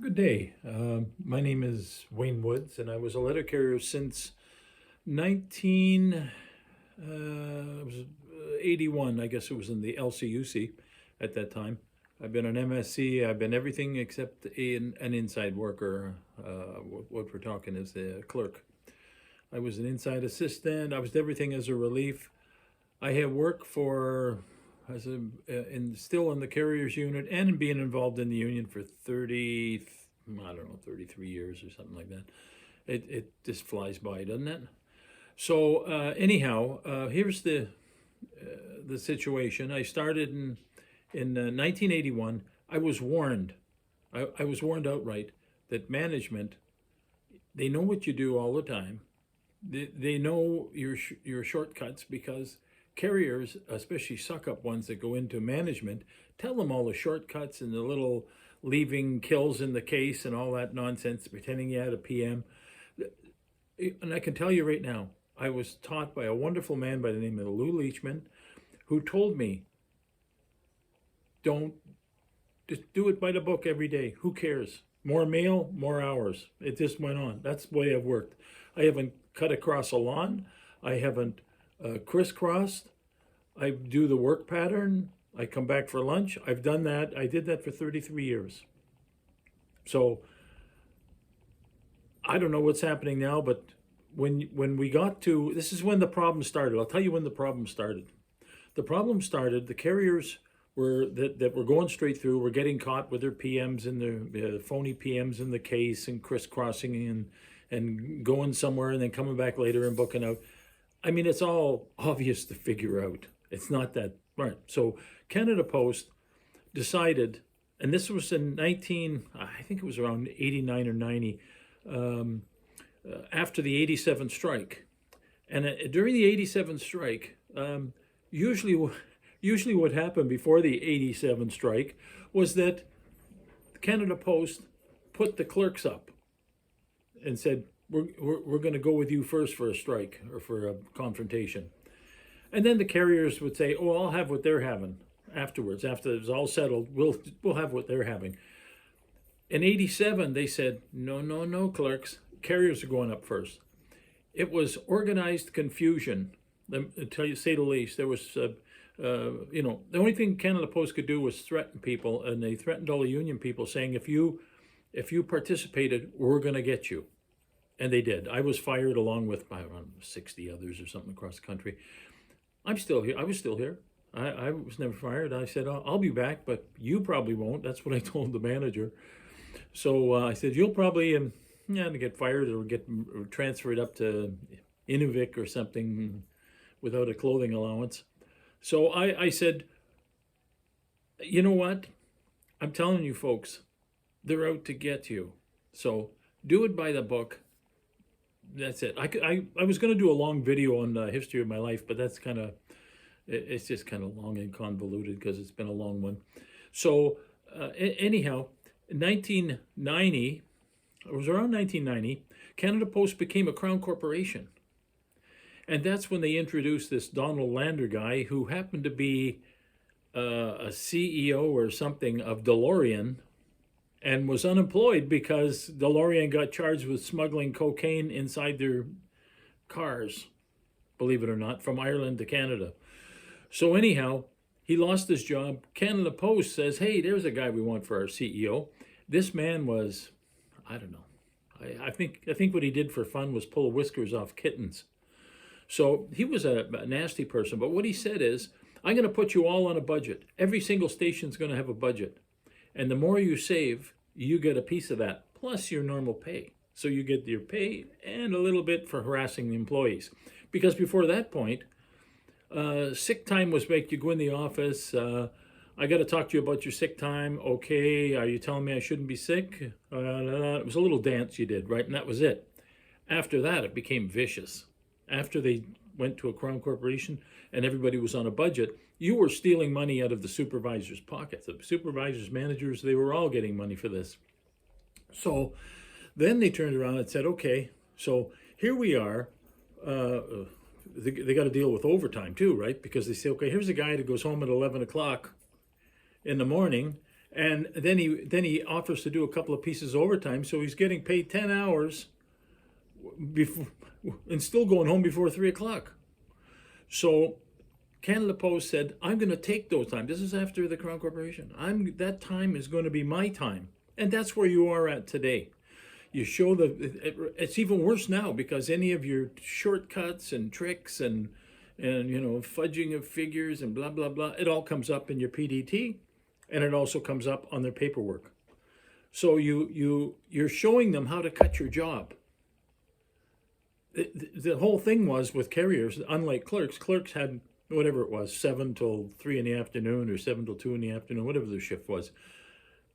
Good day. My name is Wayne Woods, and I was a letter carrier since 19 it was 81. I guess it was in the LCUC at that time. I've been an MSC. I've been everything except an inside worker. What we're talking is the clerk. I was an inside assistant. I was everything as a relief. I had worked for as a still in the carriers unit and being involved in the union for 30, I don't know, 33 years or something like that. It just flies by, doesn't it? So anyhow, here's the situation. I started in 1981. I was warned. I was warned outright that management, they know what you do all the time. They know your shortcuts because carriers, especially suck up ones that go into management, tell them all the shortcuts and the little leaving kills in the case and all that nonsense, pretending you had a PM. And I can tell you right now, I was taught by a wonderful man by the name of Lou Leachman, who told me, don't just do it by the book every day. Who cares? More mail, more hours. It just went on. That's the way I've worked. I haven't cut across a lawn. I haven't crisscrossed. I do the work pattern. I come back for lunch. I've done that. I did that for 33 years. So I don't know what's happening now, but when we got to this is when the problem started. I'll tell you when the problem started. The problem started. The carriers that were going straight through were getting caught with their PMs and their phony PMs in the case and crisscrossing and going somewhere and then coming back later and booking out. I mean, it's all obvious to figure out. It's not that right. So Canada Post decided, and this was in 19, I think it was around 89 or 90, after the 87 strike. And during the 87 strike, usually, usually what happened before the 87 strike was that Canada Post put the clerks up and said, we're going to go with you first for a strike or for a confrontation. And then the carriers would say, oh, I'll have what they're having afterwards. After it's all settled, we'll have what they're having. In 87, they said, no, no, no, clerks. Carriers are going up first. It was organized confusion, to say the least. There was, the only thing Canada Post could do was threaten people, and they threatened all the union people, saying, if you participated, we're going to get you. And they did. I was fired along with, I don't know, 60 others or something across the country. I'm still here. I was still here. I was never fired. I said, I'll be back, but you probably won't. That's what I told the manager. So I said, you'll probably get fired or get transferred up to Inuvik or something without a clothing allowance. So I said, you know what? I'm telling you folks, they're out to get you. So do it by the book. That's it. I was going to do a long video on the history of my life, but that's it's just kind of long and convoluted because it's been a long one. So anyhow, in 1990, it was around 1990, Canada Post became a Crown Corporation. And that's when they introduced this Donald Lander guy who happened to be a CEO or something of DeLorean and was unemployed because DeLorean got charged with smuggling cocaine inside their cars, believe it or not, from Ireland to Canada. So anyhow, he lost his job. Canada Post says, hey, there's a guy we want for our CEO. This man was, I don't know. I think what he did for fun was pull whiskers off kittens. So he was a nasty person. But what he said is, I'm going to put you all on a budget. Every single station's going to have a budget. And the more you save, you get a piece of that, plus your normal pay. So you get your pay and a little bit for harassing the employees. Because before that point, sick time was make you go in the office. I got to talk to you about your sick time. Okay, are you telling me I shouldn't be sick? It was a little dance you did, right? And that was it. After that, it became vicious. After they went to a Crown Corporation and everybody was on a budget, you were stealing money out of the supervisor's pockets. The supervisors, managers, they were all getting money for this. So then they turned around and said, okay, so here we are. They got to deal with overtime too, right? Because they say, okay, here's a guy that goes home at 11 o'clock in the morning And then he offers to do a couple of pieces of overtime, so he's getting paid 10 hours before, and still going home before 3 o'clock. So Canada Post said, I'm going to take those time. This is after the Crown Corporation. That time is going to be my time. And that's where you are at today. You show it's even worse now, because any of your shortcuts and tricks and fudging of figures and blah, blah, blah, it all comes up in your PDT, and it also comes up on their paperwork. So you're showing them how to cut your job. The whole thing was with carriers, unlike clerks had whatever it was, 7 till 3 in the afternoon or 7 till 2 in the afternoon, whatever their shift was.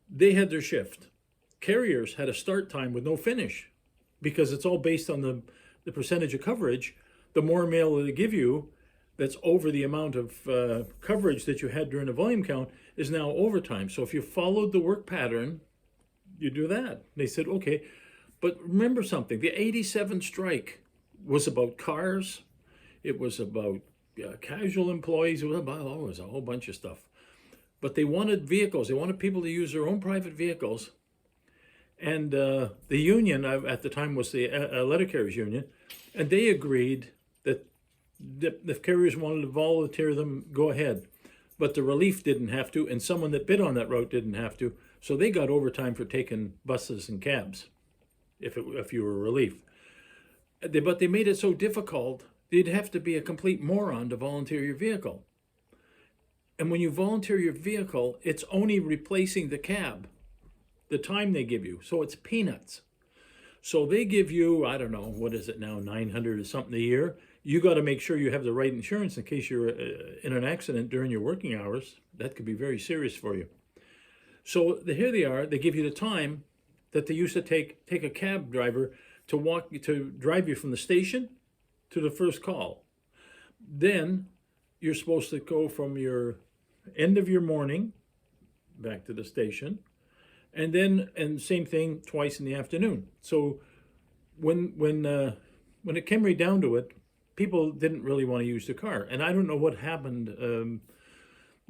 They had their shift. Carriers had a start time with no finish, because it's all based on the percentage of coverage. The more mail they give you that's over the amount of coverage that you had during the volume count is now overtime. So if you followed the work pattern, you do that. They said, okay, but remember something, the 87 strike was about cars, it was about casual employees, it was a whole bunch of stuff. But they wanted vehicles, they wanted people to use their own private vehicles. And the union at the time was the letter carriers union, and they agreed that if carriers wanted to volunteer them, go ahead. But the relief didn't have to, and someone that bid on that route didn't have to. So they got overtime for taking buses and cabs, if you were relief. But they made it so difficult, you'd have to be a complete moron to volunteer your vehicle. And when you volunteer your vehicle, it's only replacing the cab, the time they give you. So it's peanuts. So they give you, I don't know, what is it now, 900 or something a year. You got to make sure you have the right insurance in case you're in an accident during your working hours. That could be very serious for you. So here they are, they give you the time that they used to take a cab driver to drive you from the station to the first call. Then you're supposed to go from your end of your morning back to the station, and same thing twice in the afternoon. So when it came right down to it, people didn't really want to use the car. And I don't know what happened.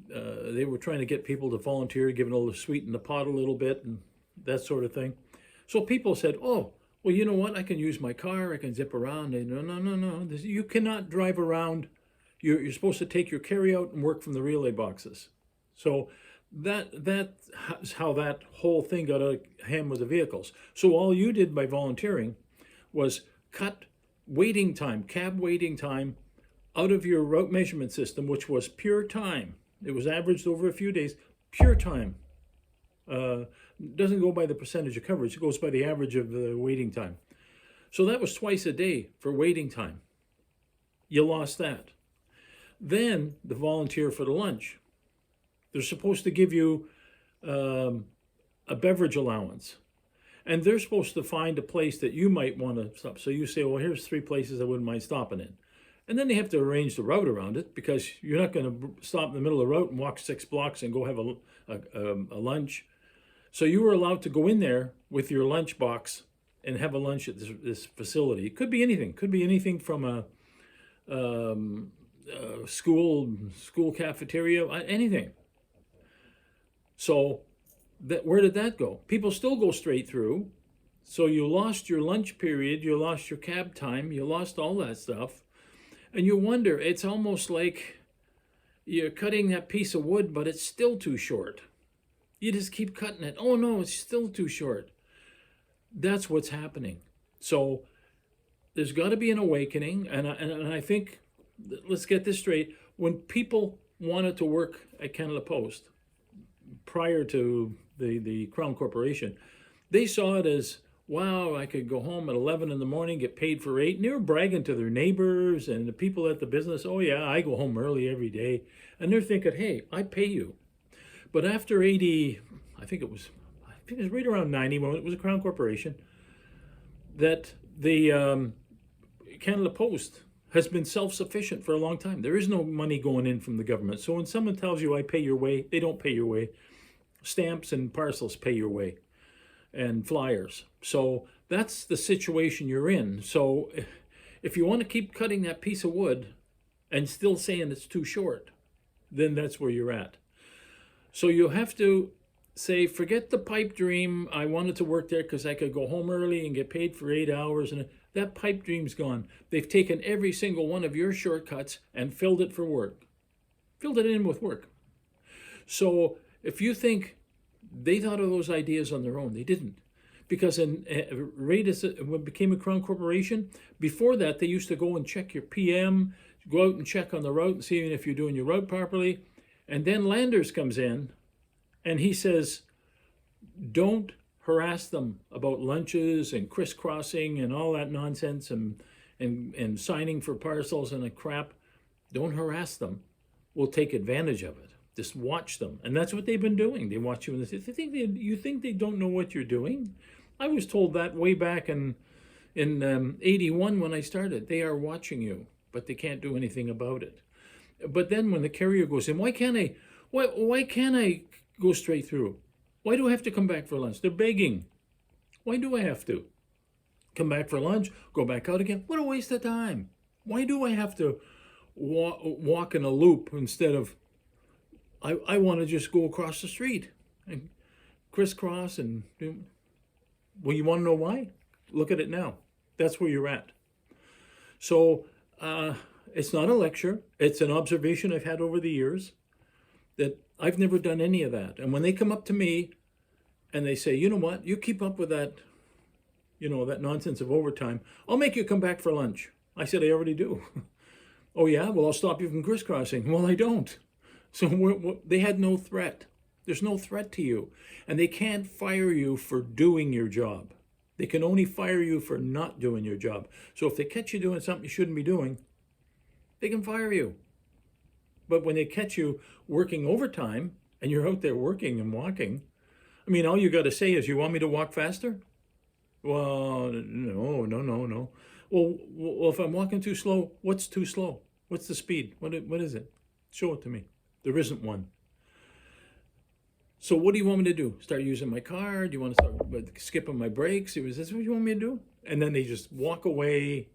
They were trying to get people to volunteer, giving a little sweeten the pot a little bit and that sort of thing. So people said, oh, well, you know what? I can use my car. I can zip around. And no. You cannot drive around. You're supposed to take your carryout and work from the relay boxes. So that's how that whole thing got out of hand with the vehicles. So all you did by volunteering was cut waiting time, cab waiting time, out of your route measurement system, which was pure time. It was averaged over a few days, pure time. Doesn't go by the percentage of coverage, it goes by the average of the waiting time. So that was twice a day for waiting time. You lost that. Then the volunteer for the lunch. They're supposed to give you a beverage allowance. And they're supposed to find a place that you might want to stop. So you say, well, here's 3 places I wouldn't mind stopping in. And then they have to arrange the route around it, because you're not going to stop in the middle of the route and walk 6 blocks and go have a lunch. So you were allowed to go in there with your lunch box and have a lunch at this facility. It could be anything. Could be anything from a school cafeteria, anything. So where did that go? People still go straight through. So you lost your lunch period, you lost your cab time, you lost all that stuff. And you wonder, it's almost like you're cutting that piece of wood, but it's still too short. You just keep cutting it. Oh no, it's still too short. That's what's happening. So there's got to be an awakening. And I think, let's get this straight. When people wanted to work at Canada Post prior to the Crown Corporation, they saw it as, wow, I could go home at 11 in the morning, get paid for 8. And they were bragging to their neighbors and the people at the business, oh yeah, I go home early every day. And they're thinking, hey, I pay you. But after 80, I think it was right around 90 when it was a Crown Corporation, that the Canada Post has been self-sufficient for a long time. There is no money going in from the government. So when someone tells you I pay your way, they don't pay your way. Stamps and parcels pay your way, and flyers. So that's the situation you're in. So if you want to keep cutting that piece of wood and still saying it's too short, then that's where you're at. So you have to say, forget the pipe dream. I wanted to work there because I could go home early and get paid for 8 hours. And that pipe dream's gone. They've taken every single one of your shortcuts and filled it for work, filled it in with work. So if you think they thought of those ideas on their own, they didn't. Because right as it became a Crown Corporation, before that, they used to go and check your PM, go out and check on the route and see if you're doing your route properly. And then Landers comes in and he says, don't harass them about lunches and crisscrossing and all that nonsense and signing for parcels and a crap. Don't harass them. We'll take advantage of it. Just watch them. And that's what they've been doing. They watch you and they say, you think they don't know what you're doing? I was told that way back in 81 when I started. They are watching you, but they can't do anything about it. But then when the carrier goes in, why can't I go straight through? Why do I have to come back for lunch? They're begging. Why do I have to come back for lunch, go back out again? What a waste of time. Why do I have to walk in a loop instead of, I want to just go across the street and crisscross and do. Well, you want to know why? Look at it now. That's where you're at. So it's not a lecture. It's an observation I've had over the years that I've never done any of that. And when they come up to me and they say, you know what, you keep up with that, that nonsense of overtime, I'll make you come back for lunch. I said, I already do. Oh, yeah? Well, I'll stop you from crisscrossing. Well, I don't. So they had no threat. There's no threat to you. And they can't fire you for doing your job. They can only fire you for not doing your job. So if they catch you doing something you shouldn't be doing, they can fire you. But when they catch you working overtime and you're out there working and walking, I mean, all you got to say is, you want me to walk faster? Well, no. Well, if I'm walking too slow, what's too slow? What's the speed? What is it? Show it to me. There isn't one. So what do you want me to do? Start using my car? Do you want to start skipping my brakes? Is this what you want me to do? And then they just walk away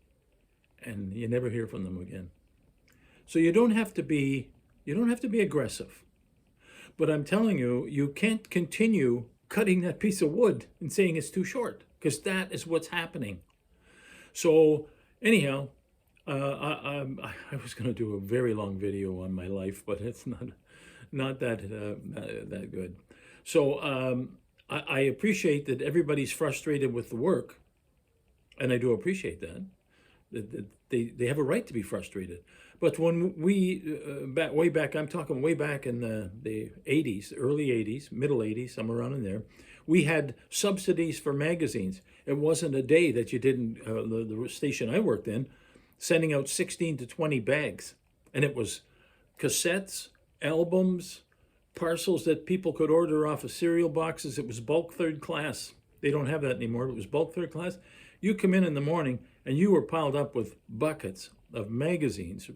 and you never hear from them again. So you don't have to be aggressive. But I'm telling you, you can't continue cutting that piece of wood and saying it's too short, because that is what's happening. So anyhow, I was going to do a very long video on my life, but it's not that good. So I appreciate that everybody's frustrated with the work, and I do appreciate that they have a right to be frustrated. But when we way back, I'm talking way back in the 80s, early 80s, middle 80s, somewhere around in there, we had subsidies for magazines. It wasn't a day that you didn't, the station I worked in, sending out 16 to 20 bags. And it was cassettes, albums, parcels that people could order off of cereal boxes. It was bulk third class. They don't have that anymore. It was bulk third class. You come in the morning and you were piled up with buckets of magazines.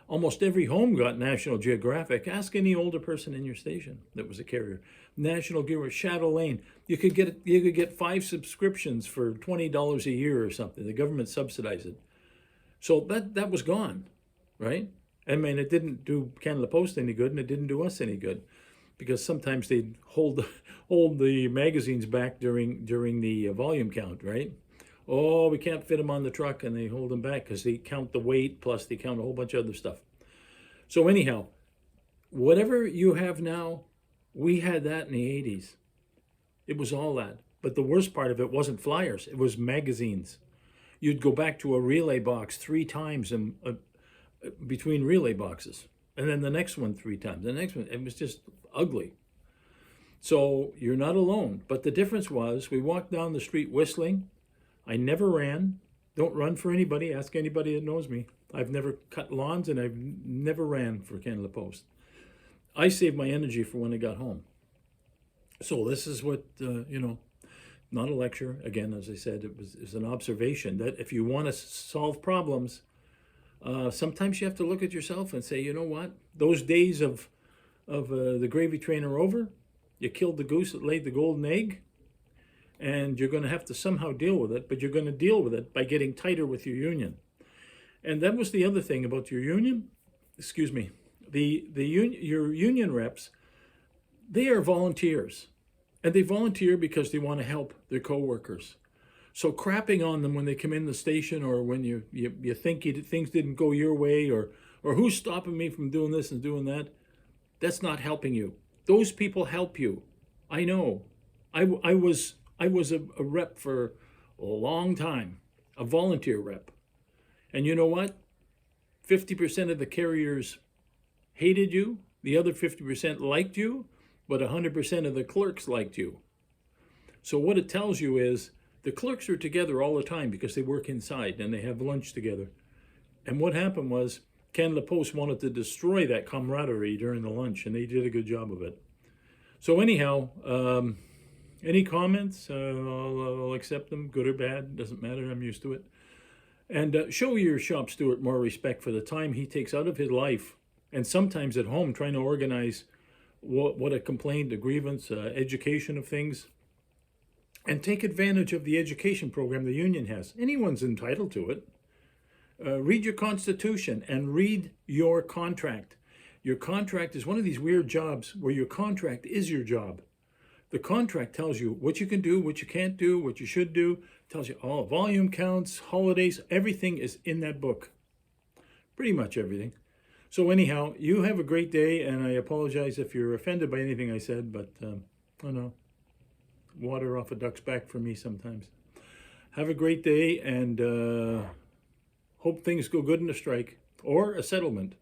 Almost every home got National Geographic. Ask any older person in your station that was a carrier. National Geographic, Shadow Lane. You could get 5 subscriptions for $20 a year or something. The government subsidized it. So that was gone, right? I mean, it didn't do Canada Post any good, and it didn't do us any good, because sometimes they'd hold the magazines back during the volume count, right? Oh, we can't fit them on the truck, and they hold them back because they count the weight, plus they count a whole bunch of other stuff. So anyhow, whatever you have now, we had that in the 80s. It was all that. But the worst part of it wasn't flyers. It was magazines. You'd go back to a relay box 3 times in, between relay boxes. And then the next one 3 times. The next one, it was just ugly. So you're not alone. But the difference was, we walked down the street whistling. I never ran. Don't run for anybody. Ask anybody that knows me. I've never cut lawns, and I've never ran for Canada Post. I saved my energy for when I got home. So this is what, not a lecture. Again, as I said, it was an observation that if you want to solve problems, sometimes you have to look at yourself and say, you know what? Those days of the gravy train are over. You killed the goose that laid the golden egg. And you're going to have to somehow deal with it, but you're going to deal with it by getting tighter with your union. And that was the other thing about your union. Excuse me. Your union reps, they are volunteers. And they volunteer because they want to help their coworkers. So crapping on them when they come in the station, or when you think things didn't go your way, or who's stopping me from doing this and doing that, that's not helping you. Those people help you. I know. I was a rep for a long time, a volunteer rep. And you know what? 50% of the carriers hated you, the other 50% liked you, but 100% of the clerks liked you. So what it tells you is the clerks are together all the time because they work inside and they have lunch together. And what happened was Canada Post wanted to destroy that camaraderie during the lunch, and they did a good job of it. So anyhow, any comments? I'll accept them, good or bad, doesn't matter, I'm used to it. And show your shop steward more respect for the time he takes out of his life, and sometimes at home, trying to organize what a complaint, a grievance, education of things, and take advantage of the education program the union has. Anyone's entitled to it. Read your constitution and read your contract. Your contract is one of these weird jobs where your contract is your job. The contract tells you what you can do, what you can't do, what you should do. It tells you all volume counts, holidays, everything is in that book. Pretty much everything. So anyhow, you have a great day, and I apologize if you're offended by anything I said, but I know, water off a duck's back for me sometimes. Have a great day, and hope things go good in the strike, or a settlement.